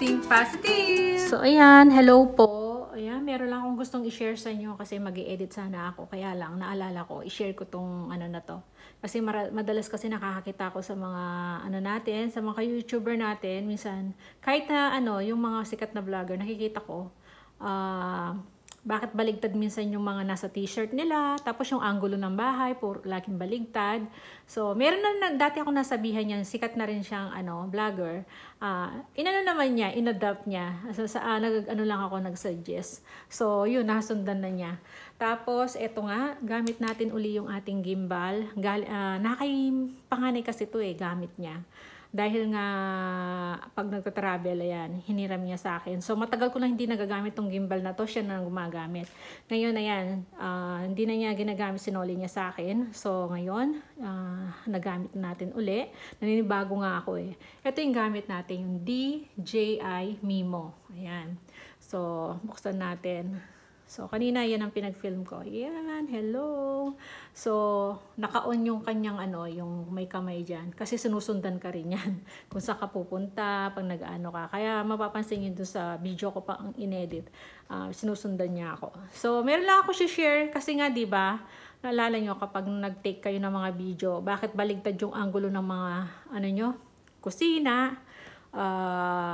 Think Positive! So, ayan. Hello po. Ayan, meron lang akong gustong i-share sa inyo kasi mag-i-edit sana ako. Kaya lang, naalala ko, i-share ko tong ano na to. Kasi madalas kasi nakakakita ko sa mga ano natin, sa mga YouTuber natin. Minsan, kahit na ano, yung mga sikat na vlogger, nakikita ko, bakit baligtad minsan yung mga nasa t-shirt nila, tapos yung angulo ng bahay, laging baligtad. So, meron na dati ako nasabihan yan, sikat na rin siyang ano, vlogger. Inano naman niya, inadapt niya. Ano lang ako nag-suggest. So, yun, nasundan na niya. Tapos, eto nga, gamit natin uli yung ating gimbal. Panganay kasi ito gamit niya. Dahil nga, pag nagta-travel, ayan, hiniram niya sa akin. So, matagal ko lang hindi nagagamit tong gimbal na to. Siya na gumagamit. Ngayon, ayan, hindi na niya ginagamit, sinoli niya sa akin. So, ngayon, nagamit natin uli. Naninibago nga ako Ito yung gamit natin, yung DJI Mimo. Ayan. So, buksan natin. So, kanina yan ang pinag-film ko. Yan, hello. So, naka-on yung kanyang ano, yung may kamay dyan. Kasi sinusundan ka rin yan. Kung saan ka pupunta, pag nag-ano ka. Kaya mapapansin nyo doon sa video ko pa ang inedit. Sinusundan niya ako. So, meron lang ako share kasi nga, di ba, naalala nyo kapag nag-take kayo ng mga video, bakit baligtad yung angulo ng mga, ano nyo, kusina,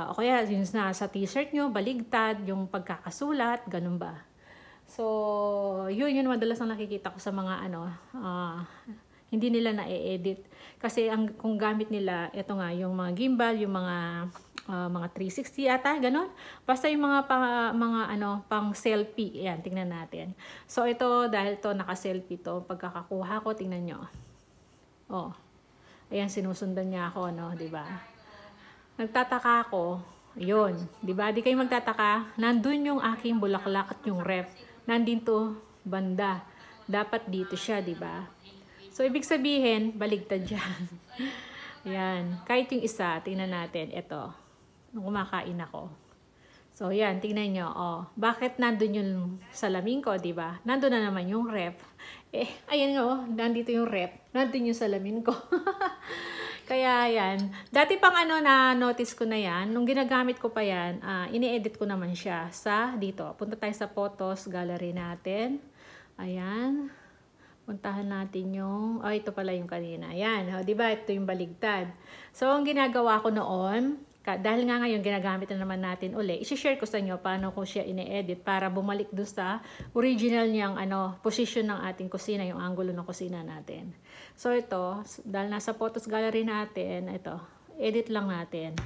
o kaya yung sa t-shirt nyo, baligtad, yung pagkakasulat, ganun ba? So, yun madalas ang nakikita ko sa mga ano, hindi nila na-edit. Kasi kung gamit nila, ito nga, yung mga gimbal, yung mga 360 ata, ganun. Basta yung mga pang selfie. Ayan, tingnan natin. So, ito, dahil to naka-selfie to, pagkakakuha ko, tingnan nyo. Oh, ayan, sinusundan niya ako, no, di ba? Nagtataka ako, yun, di ba? Di kayo magtataka, nandun yung aking bulaklak at yung ref. Nandito banda. Dapat dito siya, di ba? So, ibig sabihin, baligtad dyan. Yan. Kahit yung isa, tingnan natin. Ito. Nung kumakain ako. So, yan. Tingnan nyo. Oh, bakit nandun yung salamin ko, di ba? Nandun na naman yung ref. Ayan nga, nandito yung ref. Nandun yung salamin ko. Kaya yan. Dati pang ano na-notice ko na yan, nung ginagamit ko pa yan, ini-edit ko naman siya sa dito. Punta tayo sa photos gallery natin. Ayan. Puntahan natin yung, ito pala yung kanina. Ayan, diba? Ito yung baligtad. So, ang ginagawa ko noon, dahil nga ngayon ginagamit na naman natin uli, isi-share ko sa inyo paano ko siya ine-edit para bumalik doon sa original niyang position ng ating kusina, yung angulo ng kusina natin. So ito, dahil nasa photos gallery natin, ito, edit lang natin.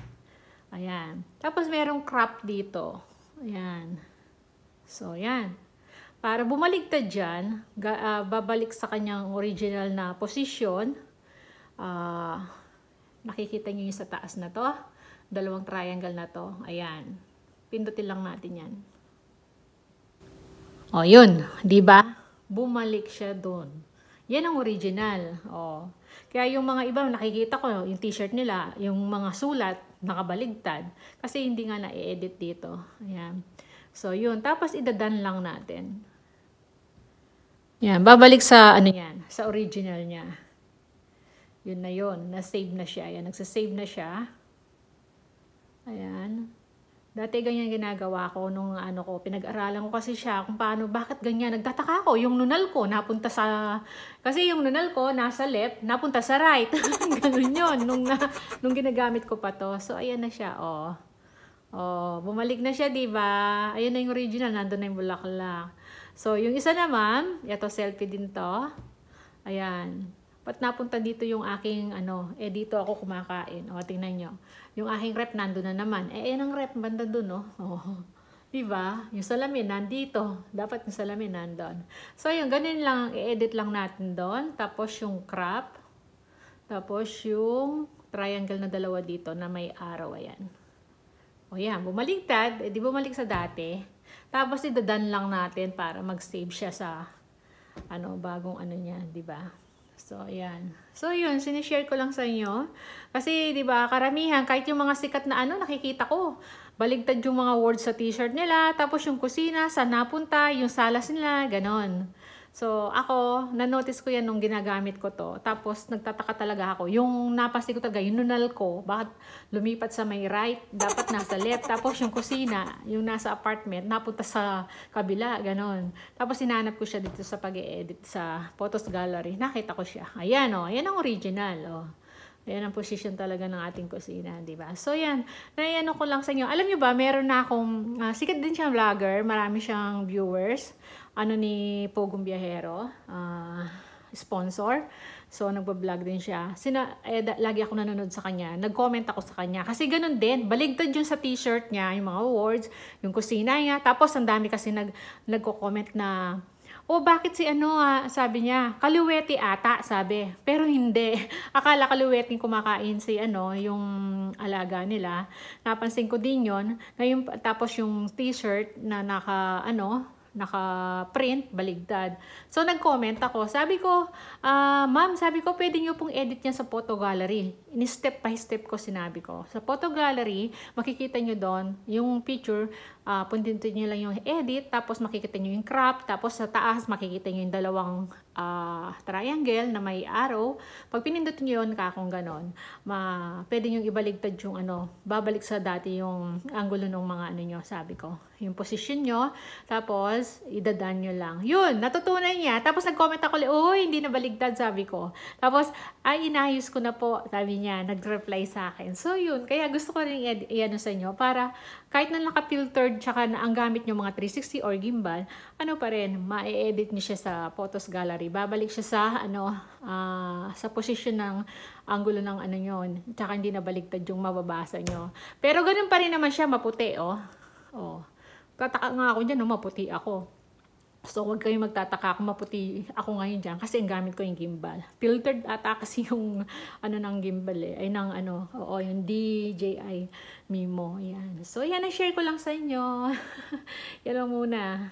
Ayan. Tapos merong crop dito. Ayan. So yan. Para bumaligtad dyan, babalik sa kanyang original na position. Makikita nyo yung sa taas na to. Dalawang triangle na to. Ayan. Pindutin lang natin yan. O, yun. Diba? Bumalik siya doon. Yan ang original. O. Kaya yung mga iba, nakikita ko, yung t-shirt nila, yung mga sulat, nakabaligtad. Kasi hindi nga na-edit dito. Ayan. So, yun. Tapos, idadan lang natin. Yan. Babalik sa, ano yan, sa original niya. Yun na yun. Na-save na siya. Ayan. Nagsasave na siya. Ayan. Dati ganyan ginagawa ko nung pinag-aralan ko kasi siya kung paano, bakit ganyan. Nagtataka ako, yung nunal ko napunta sa, kasi yung nunal ko nasa left, napunta sa right. Ganun yun, nung ginagamit ko pa to. So, ayan na siya, bumalik na siya, diba? Ayan na yung original, nandun na yung bulaklak. So, yung isa naman, ito selfie din to. Ayan. Ba't napunta dito yung aking, dito ako kumakain. O, tingnan nyo. Yung aking rep, nandun na naman. Yan ang rep, banda dun, Diba? Yung salamin, nandito. Dapat yung salamin, nandun. So, yung ganun lang, i-edit lang natin doon. Tapos, yung crop. Tapos, yung triangle na dalawa dito na may araw, ayan. O, yan. Bumaligtad. Di bumalik sa dati. Tapos, idadan lang natin para mag-save siya sa, bagong niya, diba? So, ayan. So, yun, sinishare ko lang sa inyo. Kasi, di ba, karamihan, kahit yung mga sikat na nakikita ko, baligtad yung mga words sa t-shirt nila, tapos yung kusina, saan napunta, yung salas nila, ganon. So, ako, na-notice ko yan nung ginagamit ko to. Tapos, nagtataka talaga ako. Yung napansin ko talaga, yung nunal ko, bakit lumipat sa may right, dapat nasa left. Tapos, yung kusina, yung nasa apartment, napunta sa kabila, ganon. Tapos, hinanap ko siya dito sa pag-i-edit sa Photos Gallery. Nakita ko siya. Ayan, oh. Ayan ang original, oh. Ayan ang position talaga ng ating kusina, di ba? So, yan. Naiano ko lang sa inyo. Alam nyo ba, meron na akong, sikat din siyang vlogger. Marami siyang viewers. Ano ni Pogong Biyahero. Sponsor. So, nagbablog din siya. Lagi ako nanonood sa kanya. Nag-comment ako sa kanya. Kasi ganun din. Baligtad yun sa t-shirt niya, yung mga awards, yung kusina niya. Tapos, ang dami kasi nagko-comment na, oh, bakit si sabi niya, kaluweti ata, sabi. Pero hindi. Akala kaluweti kumakain si yung alaga nila. Napansin ko din yon. Ngayon, tapos yung t-shirt na naka-print, baligtad. So, nag-comment ako. Sabi ko, ma'am, sabi ko, pwede nyo pong edit yan sa photo gallery. Step by step ko sinabi ko. Sa photo gallery, makikita nyo doon, yung picture, puntintin nyo lang yung edit, tapos makikita nyo yung crop, tapos sa taas, makikita nyo yung dalawang triangle na may arrow. Pag pinindot nyo yun, kakong ganon, pwede nyo ibaligtad yung babalik sa dati yung angulo ng mga nyo, sabi ko. Yung position nyo, tapos, idadaan nyo lang. Yun, natutunan niya. Tapos, nag-comment ako, uy, hindi na baligtad, sabi ko. Tapos, inayos ko na po, sabi niya, nag-reply sa akin. So, yun, kaya gusto ko rin i-ano sa inyo, para kahit na naka-filtered, tsaka na ang gamit nyo mga 360 or gimbal, pa rin, ma-edit nyo siya sa Photos Gallery. Babalik siya sa, sa position ng angulo ng yun. Tsaka hindi na baligtad yung mababasa nyo. Pero, ganun pa rin naman siya, maputi, oh. Oh. Tataka nga ako dyan, maputi ako. So, huwag kayong magtataka kung maputi ako ngayon dyan kasi ang gamit ko yung gimbal. Filtered ata kasi yung ng gimbal ay yung DJI Mimo. Yan. So, yan ang share ko lang sa inyo. Yan lang muna.